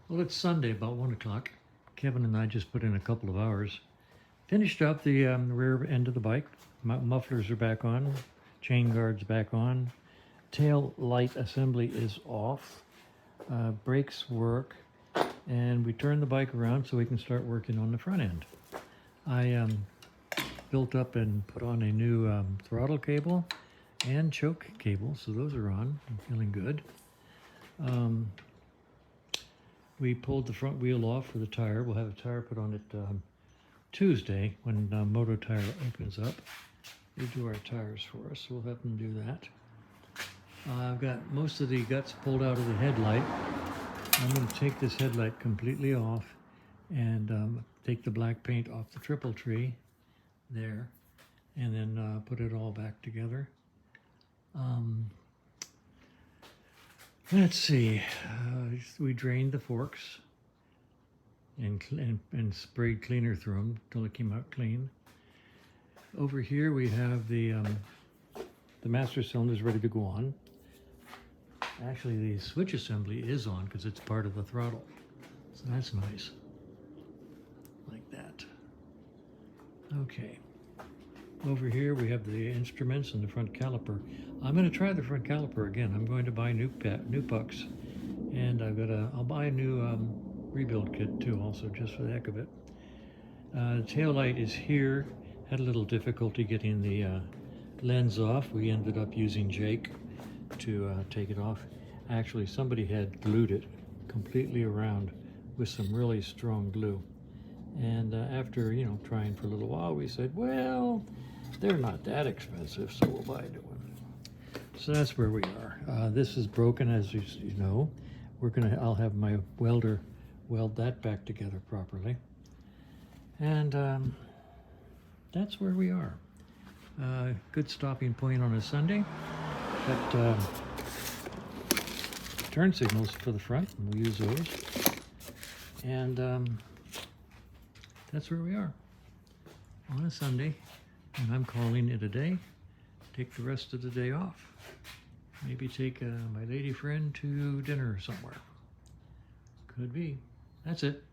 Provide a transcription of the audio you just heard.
Well, it's Sunday, about 1 o'clock. Kevin and I just put in a couple of hours. Finished up the rear end of the bike. Mufflers are back on, chain guards back on, tail light assembly is off, brakes work, and we turn the bike around so we can start working on the front end. I built up and put on a new throttle cable and choke cable, so those are on. I'm feeling good. We pulled the front wheel off for the tire. We'll have a tire put on it Tuesday when Moto Tire opens up. They do our tires for us, so we'll have them do that. I've got most of the guts pulled out of the headlight. I'm going to take this headlight completely off and take the black paint off the triple tree there, and then put it all back together. Let's see, we drained the forks and sprayed cleaner through them until it came out clean. Over here we have the master cylinders ready to go on. Actually, the switch assembly is on because it's part of the throttle, so that's nice, like that. Okay. Over here we have the instruments and the front caliper. I'm going to try the front caliper again. I'm going to buy new pucks, and I'll buy a new rebuild kit too, also, just for the heck of it. The tail light is here. Had a little difficulty getting the lens off. We ended up using Jake to take it off. Actually, somebody had glued it completely around with some really strong glue. And after, trying for a little while, we said, well, they're not that expensive, so we'll buy a new one. So that's where we are. This is broken, as you know. I'll have my welder weld that back together properly. And that's where we are. Good stopping point on a Sunday. Got turn signals for the front, and we'll use those. And that's where we are on a Sunday, and I'm calling it a day. Take the rest of the day off. Maybe take my lady friend to dinner somewhere. Could be. That's it.